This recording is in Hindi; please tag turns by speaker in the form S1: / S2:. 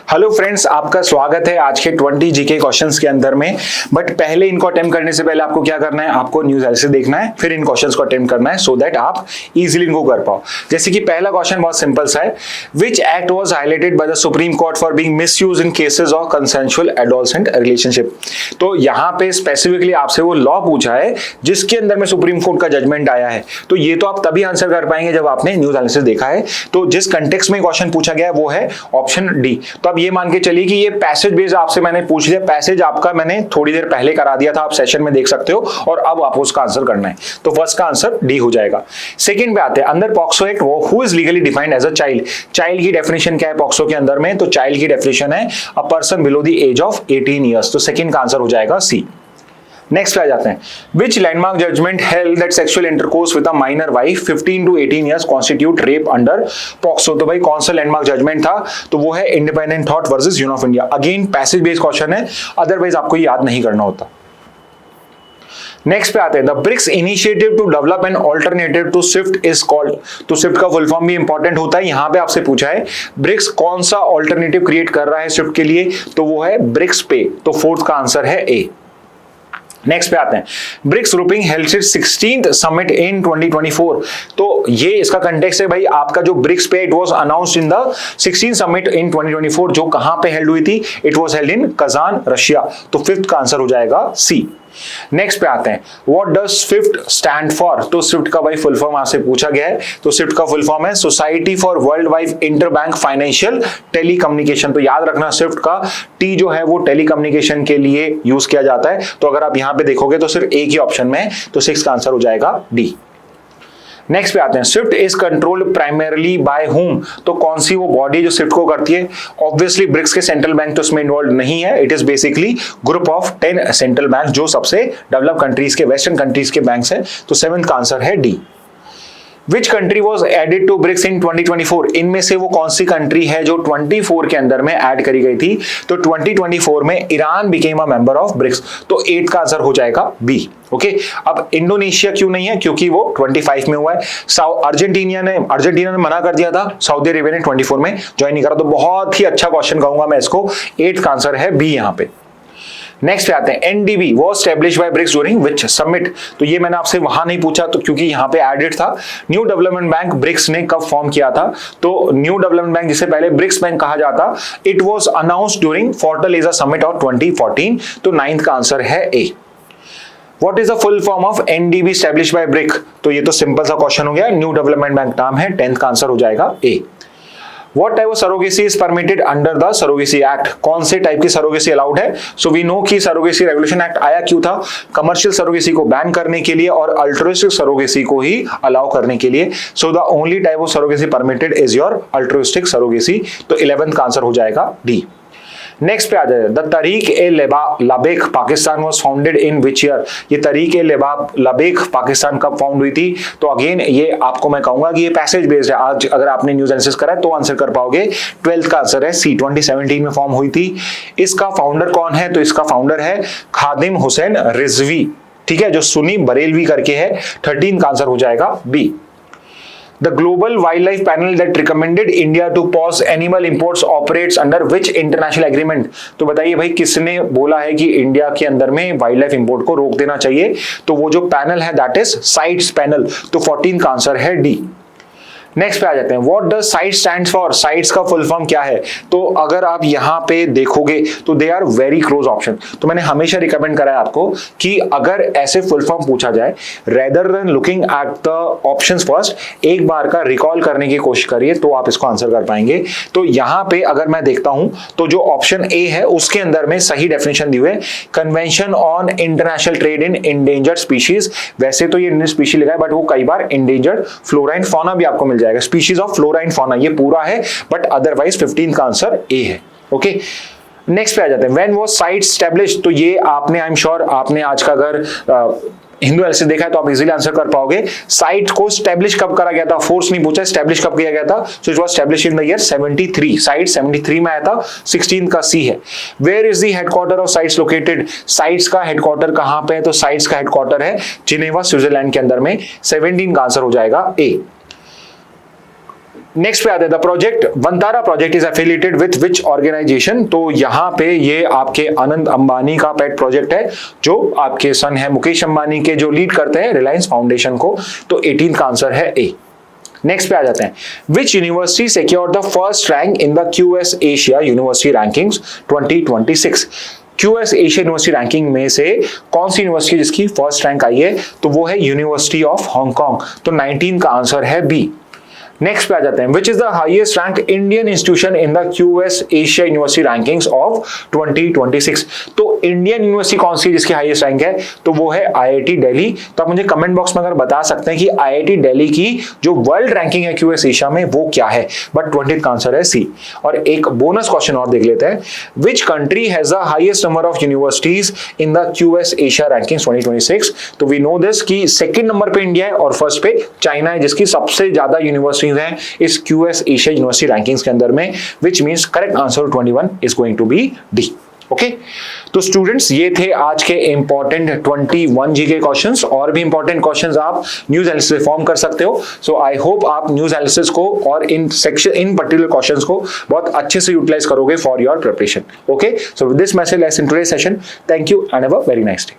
S1: हेलो फ्रेंड्स, आपका स्वागत है आज के 20 जीके क्वेश्चंस के अंदर में। बट पहले इनको अटेम्प्ट करने से पहले आपको क्या करना है, आपको न्यूज़ एनालिसिस देखना है, फिर इन क्वेश्चंस को अटेम्प्ट करना है सो दैट आप इजीली इनको कर पाओ। जैसे कि पहला क्वेश्चन बहुत सिंपल सा है, which act was highlighted by the supreme court for being misused in cases of consensual adolescent relationship. तो यहाँ पे स्पेसिफिकली आपसे वो लॉ पूछा है जिसके अंदर में सुप्रीम कोर्ट का जजमेंट आया है। तो ये तो आप तभी आंसर कर पाएंगे जब आपने न्यूज़ एनालिसिस देखा है। तो जिस कंटेक्स्ट में क्वेश्चन पूछा गया है वो है ऑप्शन डी। तो अब ये मान के चलिए कि ये पैसेज बेस्ड आपसे मैंने पूछ लिया, पैसेज आपका मैंने थोड़ी देर पहले करा दिया था, आप सेशन में देख सकते हो, और अब आपको उसका आंसर करना है। तो फर्स्ट का आंसर डी हो जाएगा। सेकंड पे आते हैं, अंदर पॉक्सो एक्ट वो who is legally defined as a child. Child की डेफिनेशन क्या है पॉक्सो के अंदर में? तो चाइल्ड की डेफिनेशन है a person below the age of 18 years. तो सेकंड का आंसर हो जाएगा सी। नेक्स्ट पे आ जाते हैं, which landmark judgement held that sexual intercourse with a minor wife 15 to 18 years constitute rape under POCSO. तो भाई कौन सा लैंडमार्क जजमेंट था? तो वो है independent thought versus Union of India. Again passage based question है, अदरवाइज आपको याद नहीं करना होता। नेक्स्ट पे आते हैं, the BRICS initiative to develop an alternative to SWIFT is called. तो स्विफ्ट का फुल फॉर्म भी इंपॉर्टेंट होता है। यहां पे आपसे पूछा है ब्रिक्स कौन सा ऑल्टरनेटिव क्रिएट कर रहा है स्विफ्ट के लिए, तो वो है ब्रिक्स पे। तो फोर्थ का आंसर है ए। नेक्स्ट पे आते हैं, BRICS grouping held its 16th summit in 2024। तो ये इसका कंटेक्स्ट है भाई, आपका जो ब्रिक्स पे it was announced in the 16th summit in 2024, जो कहां पे हेल्ड हुई थी? It was held in Kazan, Russia. तो फिफ्थ का आंसर हो जाएगा सी। नेक्स्ट पे आते हैं, what does Swift stand for. तो स्विफ्ट का भाई फुल फॉर्म आपसे पूछा गया है। तो स्विफ्ट का फुल फॉर्म है society for world wide interbank financial telecommunication. तो याद रखना स्विफ्ट का टी जो है वो टेलीकम्युनिकेशन के लिए यूज किया जाता है। तो अगर आप यहां पे देखोगे तो सिर्फ एक ही ऑप्शन में है, तो सिक्स का आंसर हो जाएगा डी। नेक्स्ट पे आते हैं, Swift is controlled primarily by whom. तो कौन सी वो बॉडी जो स्विफ्ट को करती है? ऑब्वियसली ब्रिक्स के सेंट्रल बैंक तो इसमें इन्वॉल्व नहीं है। It is basically group of 10 central bank जो सबसे डेवलप कंट्रीज के, वेस्टर्न कंट्रीज के बैंक्स हैं। तो सेवेंथ का आंसर है D. Which country was added to BRICS in 2024? इनमें से वो कौन सी कंट्री है जो 24 के अंदर में ऐड करी गई थी? तो 2024 में Iran became a member of BRICS. तो 8 का आंसर हो जाएगा बी। ओके, अब इंडोनेशिया क्यों नहीं है? क्योंकि वो 25 में हुआ है। अर्जेंटीना ने मना कर दिया था, सऊदी अरेबिया ने 24 में ज्वाइन नहीं करा। तो बहुत ही अच्छा क्वेश्चन कहूंगा मैं इसको। 8 का आंसर है बी यहाँ पे। नेक्स्ट पे आते हैं, एनडीबी वो established by BRICS during which summit. तो ये मैंने आपसे वहां नहीं पूछा तो क्योंकि यहाँ पे एडेड था। न्यू डेवलपमेंट बैंक ब्रिक्स ने कब फॉर्म किया था? तो न्यू डेवलपमेंट बैंक जिसे पहले ब्रिक्स बैंक कहा जाता, it was announced during फोर्टलेजा summit of 2014। तो 9th का आंसर है ए। What is the full form of NDB established by BRIC? तो ये तो सिंपल सा क्वेश्चन हो गया, न्यू डेवलपमेंट बैंक नाम है। 10th का आंसर हो जाएगा ए। What type of surrogacy is permitted under the Surrogacy Act? कौन से टाइप की सरोगेसी अलाउड है? सो वी नो कि सरोगेसी रेगुलेशन एक्ट आया क्यों था? कमर्शियल सरोगेसी को बैन करने के लिए और अल्ट्रुइस्टिक सरोगेसी को ही अलाउ करने के लिए। So the only type of surrogacy permitted is your altruistic surrogacy. तो 11th का आंसर हो जाएगा डी। नेक्स्ट पे आ जाए, the Tehreek e Labbaik Pakistan was founded in which year. ये तरीक ए लबेक पाकिस्तान कब फाउंड हुई थी? तो अगेन ये आपको मैं कहूंगा कि ये पैसेज बेस्ड है। आज अगर आपने न्यूज़ एनालिसिस करा है तो आंसर कर पाओगे। 12th का आंसर है सी। 2017 में फॉर्म हुई थी। इसका फाउंडर कौन है? तो इसका फाउंडर है खादिम हुसैन रिजवी, ठीक है, जो सुन्नी बरेलवी करके है। 13th का आंसर हो जाएगा B. The Global Wildlife Panel that recommended India to pause animal imports operates under which international agreement? तो बताइए भाई किसने बोला है कि इंडिया के अंदर में वाइल्ड लाइफ इंपोर्ट को रोक देना चाहिए? तो वो जो पैनल है दैट इज साइट्स पैनल। तो 14 का आंसर है डी। नेक्स्ट पे आ जाते हैं, what does CITES stands for. CITES का फुल फॉर्म क्या है? तो अगर आप यहाँ पे देखोगे तो they are very close option. तो मैंने हमेशा रिकमेंड करा है आपको कि अगर ऐसे फुल फॉर्म पूछा जाए, rather than looking at the options first, एक बार का रिकॉल करने की कोशिश करिए तो आप इसको आंसर कर पाएंगे। तो यहाँ पे अगर मैं देखता हूं तो जो ऑप्शन ए है उसके अंदर में सही डेफिनेशन दी हुई है, convention on international trade in endangered species. वैसे तो ये इंडेंजर्ड स्पीशीज लिखा है बट वो कई बार इंडेंजर्ड फ्लोरा एंड फौना भी आपको मिल जाएगा। Species of flora and fauna ये पूरा है, बट अदरवाइज 15 का आंसर ए है। ओके, नेक्स्ट पे आ जाते हैं, व्हेन वाज साइट एस्टैब्लिश्ड। तो ये आपने, आई एम श्योर आपने आज का अगर हिंदू एनालिसिस देखा है तो आप इजीली आंसर कर पाओगे। साइट को स्टैब्लिश कब करा गया था? फोर्स नहीं पूछा, स्टैब्लिश कब किया गया था? So it was establish in the year 73। CITES 73 में आया था। 16 का सी है। Where is the headquarter of CITES located? CITES का हेडक्वार्टर कहां पे है? तो साइट्स का हेडक्वार्टर है जिनेवा, स्विट्जरलैंड के अंदर में। 17 का आंसर हो जाएगा ए। नेक्स्ट पे आते हैं, the project Vantara project is affiliated with which organization. तो यहाँ पे ये आपके अनंत अंबानी का पेट प्रोजेक्ट है, जो आपके सन है मुकेश अंबानी के, जो लीड करते हैं रिलायंस फाउंडेशन को। तो 18 का आंसर है ए। नेक्स्ट पे आ जाते हैं, which university secured the first rank in the QS Asia university rankings 2026। QS Asia university ranking में से कौन सी यूनिवर्सिटी जिसकी फर्स्ट रैंक आई है? तो वो है यूनिवर्सिटी ऑफ हांगकांग। तो 19 का आंसर है बी। नेक्स्ट पे आ जाते हैं, which is the highest rank Indian institution in the QS Asia university rankings of 2026। तो इंडियन यूनिवर्सिटी कौन सी जिसकी हाईएस्ट रैंक है? तो वो है IIT दिल्ली। तो आप मुझे कमेंट बॉक्स में अगर बता सकते हैं कि IIT दिल्ली की जो वर्ल्ड रैंकिंग है QS एशिया में वो क्या है, बट 20 का आंसर है सी। और एक बोनस क्वेश्चन और देख लेते हैं, which country has the highest number of universities in the QS Asia ranking 2026। तो वी नो दिस कि सेकंड नंबर पे इंडिया है और फर्स्ट पे चाइना है, जिसकी सबसे ज्यादा यूनिवर्सिटी हैं इस QS एशिया यूनिवर्सिटी रैंकिंग्स के अंदर में, which means correct answer 21 is going to be D. Okay तो स्टूडेंट्स ये थे आज के इंपॉर्टेंट 21 जीके क्वेश्चंस। और भी इंपॉर्टेंट क्वेश्चंस आप न्यूज एनालिसिस फॉर्म कर सकते हो। सो आई होप आप न्यूज एनालिसिस को और इन पर्टिकुलर क्वेश्चंस को बहुत अच्छे से यूटिलाइज करोगे for your preparation. Okay, so with this message let's in today's session. Thank you and have a very nice day.